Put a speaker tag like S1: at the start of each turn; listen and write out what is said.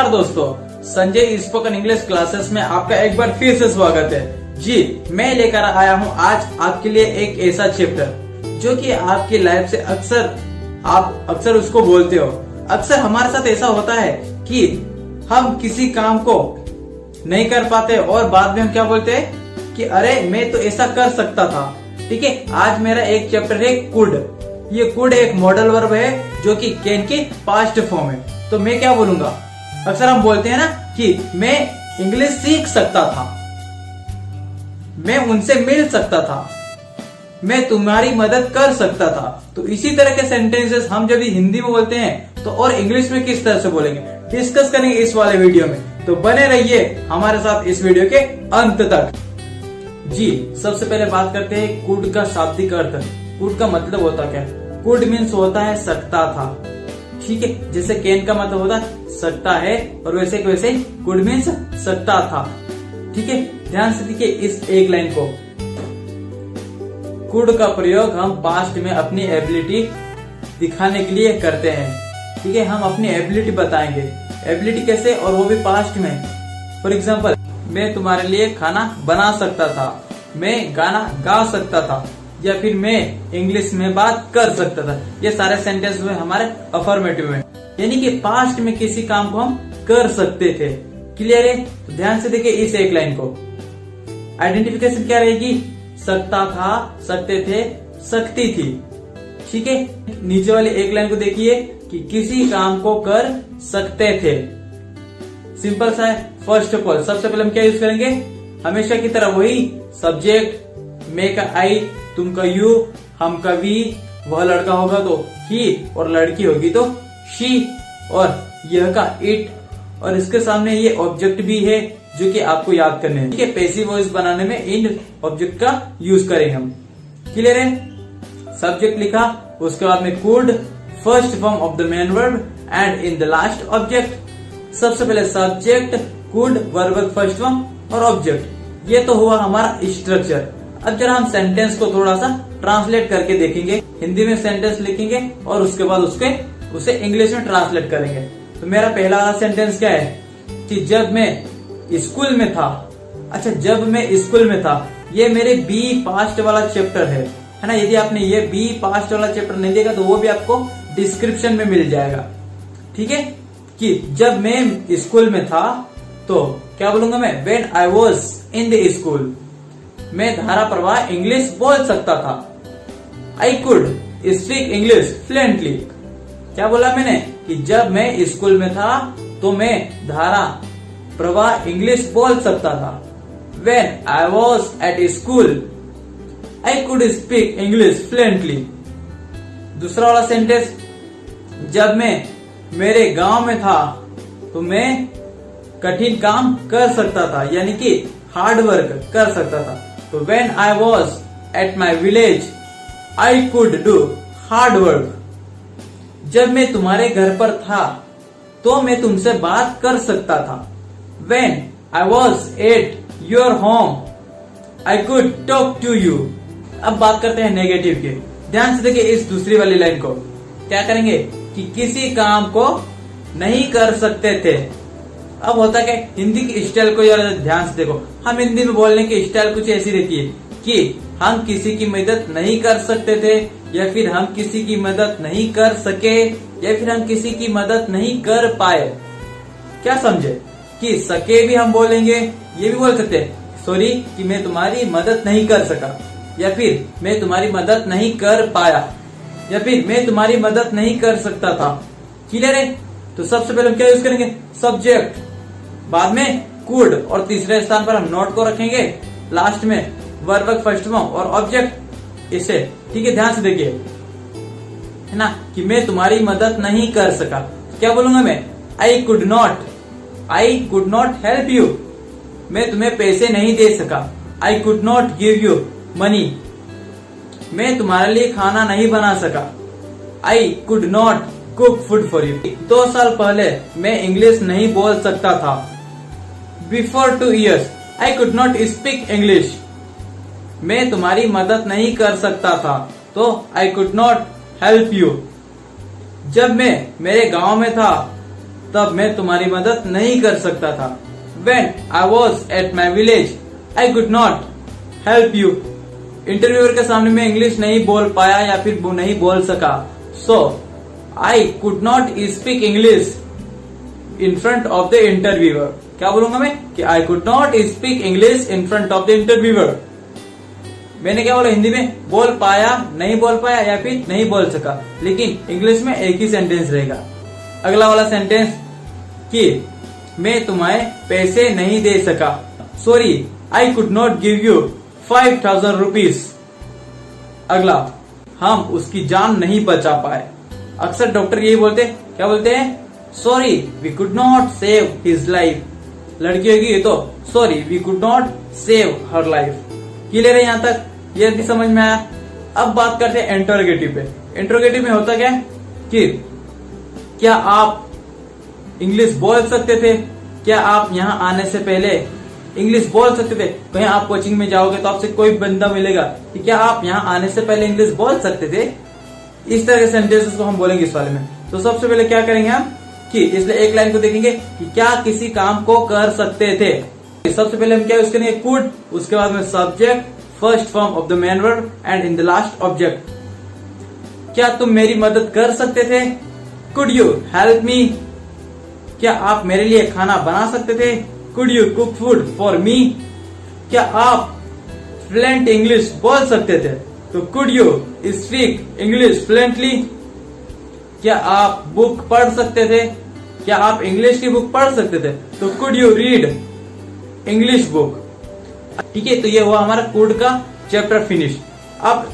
S1: नमस्कार दोस्तों, Sanjay spoken English classes में आपका एक बार फिर से स्वागत है। जी, मैं लेकर आया हूँ आज आपके लिए एक ऐसा चैप्टर जो कि आपकी लाइफ से आप अक्सर उसको बोलते हो। अक्सर हमारे साथ ऐसा होता है कि हम किसी काम को नहीं कर पाते और बाद में हम क्या बोलते हैं कि अरे मैं तो ऐसा कर सकता था। ठीक है, आज मेरा एक चैप्टर है कुड। ये कुड एक मॉडल वर्ब है जो कि कैन की पास्ट फॉर्म है। तो मैं क्या बोलूंगा, अक्सर हम बोलते हैं ना कि मैं इंग्लिश सीख सकता था, मैं उनसे मिल सकता था, मैं तुम्हारी मदद कर सकता था। तो इसी तरह के सेंटेंसेस हम जब हिंदी में बोलते हैं तो और इंग्लिश में किस तरह से बोलेंगे, डिस्कस करेंगे इस वाले वीडियो में। तो बने रहिए हमारे साथ इस वीडियो के अंत तक। जी, सबसे पहले बात करते हैं कुड का शाब्दिक अर्थ। कुड का मतलब होता क्या है? कुड मीन्स होता है सकता था। ठीक है, जैसे कैन का मतलब होता है सकता है और वैसे वैसे कुड मीन्स सकता था। ठीक है, ध्यान से देखिए इस एक लाइन को। कुड का प्रयोग हम पास्ट में अपनी एबिलिटी दिखाने के लिए करते हैं। ठीक है, हम अपनी एबिलिटी बताएंगे। एबिलिटी कैसे, और वो भी पास्ट में। फॉर एग्जाम्पल, मैं तुम्हारे लिए खाना बना सकता था, मैं गाना गा सकता था, या फिर मैं इंग्लिश में बात कर सकता था। ये सारे सेंटेंस हुए हमारे अफर्मेटिव में, यानी कि पास्ट में किसी काम को हम कर सकते थे। क्लियर है? तो ध्यान से देखिए इस एक लाइन को। आइडेंटिफिकेशन क्या रहेगी? सकता था, सकते थे, सकती थी। ठीक है, नीचे वाली एक लाइन को देखिए कि किसी काम को कर सकते थे। सिंपल सा है। फर्स्ट ऑफ ऑल सबसे पहले हम क्या यूज करेंगे? हमेशा की तरह वही सब्जेक्ट, मैं का आई, तुम का यू, हम का वी, वह लड़का होगा तो ही, और लड़की होगी तो शी, और यह का इट, और इसके सामने ये ऑब्जेक्ट भी है जो कि आपको याद करने हैं। ठीक है, पैसिव वॉइस बनाने में इन ऑब्जेक्ट का यूज करेंगे हम। क्लियर है? सब्जेक्ट लिखा, उसके बाद में could, first form of the main verb and in the last object. सबसे पहले subject, could, verb first form और ऑब्जेक्ट। ये तो हुआ हमारा स्ट्रक्चर। अब जरा हम सेंटेंस को थोड़ा सा ट्रांसलेट करके देखेंगे। हिंदी में सेंटेंस लिखेंगे और उसके बाद उसे इंग्लिश में ट्रांसलेट करेंगे। तो मेरा पहला वाला सेंटेंस क्या है कि जब मैं स्कूल में था। अच्छा, जब मैं स्कूल में था, ये मेरे बी पास्ट वाला चैप्टर है ना। यदि आपने ये बी पास्ट वाला चैप्टर नहीं देखा तो वो भी आपको डिस्क्रिप्शन में मिल जाएगा। ठीक है, कि जब मैं स्कूल में था तो क्या बोलूंगा मैं? When I was in the school, मैं धारा प्रवाह इंग्लिश बोल सकता था। I could speak English fluently. क्या बोला मैंने? कि जब मैं स्कूल में था तो मैं धारा प्रवाह इंग्लिश बोल सकता था। When I was at school, I could speak English fluently. दूसरा वाला सेंटेंस, जब मैं मेरे गांव में था तो मैं कठिन काम कर सकता था, यानी कि हार्ड वर्क कर सकता था। तो when I was at my village, I could do hard work. जब मैं तुम्हारे घर पर था तो मैं तुमसे बात कर सकता था। When I was at your home, I could talk to you. अब बात करते हैं नेगेटिव के। ध्यान से देखिए इस दूसरी वाली लाइन को। क्या करेंगे कि किसी काम को नहीं कर सकते थे। अब होता क्या, हिंदी की स्टाइल को यार ध्यान से देखो। हम हिंदी में बोलने की स्टाइल कुछ ऐसी रहती है कि हम किसी की मदद नहीं कर सकते थे, या फिर हम किसी की मदद नहीं कर सके, या फिर हम किसी की मदद नहीं कर पाए। क्या समझे? कि सके भी हम बोलेंगे, ये भी बोल सकते हैं सॉरी कि मैं तुम्हारी मदद नहीं कर सका, या फिर मैं तुम्हारी मदद नहीं कर पाया, या फिर मैं तुम्हारी मदद नहीं कर सकता था। क्लियर है? तो सबसे पहले हम क्या यूज करेंगे? सब्जेक्ट, बाद में कुड, और तीसरे स्थान पर हम नोट को रखेंगे, लास्ट में वर्ब फर्स्ट फॉर्म और ऑब्जेक्ट इसे। ठीक है, ध्यान से देखिए है ना कि मैं तुम्हारी मदद नहीं कर सका। क्या बोलूंगा मैं? I could not help you. मैं तुम्हें पैसे नहीं दे सका। I could not give you money. मैं तुम्हारे लिए खाना नहीं बना सका। I could not cook food for you. 2 साल पहले मैं इंग्लिश नहीं बोल सकता था। Before 2 years I could not speak English. मैं तुम्हारी मदद नहीं कर सकता था तो I could not help you. जब मैं मेरे गांव में था तब मैं तुम्हारी मदद नहीं कर सकता था। When I was at my village, I could not help you. Interviewer के सामने मैं इंग्लिश नहीं बोल पाया या फिर नहीं बोल सका। So I could not speak English in front of the interviewer. क्या बोलूंगा मैं कि I could not speak English in front of the interviewer. मैंने क्या बोला हिंदी में, बोल पाया, नहीं बोल पाया या फिर नहीं बोल सका, लेकिन इंग्लिश में एक ही सेंटेंस रहेगा। अगला वाला सेंटेंस कि मैं तुम्हें पैसे नहीं दे सका। Sorry, I could not give you 5,000 rupees. अगला, हम उसकी जान नहीं बचा पाए। अक्सर डॉक्टर यही बोलते, क्या बोलते हैं, sorry we could not save his life. लड़की होगी तो sorry we could not save her life. Clear है यहाँ तक? ये भी समझ में आया। अब बात करते हैं इंटरोगेटिव पे। इंटरोगेटिव में होता क्या है कि क्या आप इंग्लिश बोल सकते थे? क्या आप यहाँ आने से पहले इंग्लिश बोल सकते थे? कहीं आप कोचिंग में जाओगे तो आपसे कोई बंदा मिलेगा कि क्या आप यहाँ आने से पहले इंग्लिश बोल सकते थे? इस तरह के सेंटेंसेस को हम बोलेंगे इस वाले में। तो सबसे पहले क्या करेंगे हम कि इसलिए एक लाइन को देखेंगे कि क्या किसी काम को कर सकते थे। सबसे पहले हम क्या यूज करेंगे, कुड, उसके बाद में subject, first form of the main verb and in the last object. क्या तुम मेरी मदद कर सकते थे? Could you help me? क्या आप मेरे लिए खाना बना सकते थे? Could you cook food for me? क्या आप फ्लुएंट इंग्लिश बोल सकते थे? तो could you speak English fluently? क्या आप बुक पढ़ सकते थे? क्या आप इंग्लिश की बुक पढ़ सकते थे? तो could you read English book. ठीक है, तो ये हुआ हमारा कुड का चैप्टर फिनिश। अब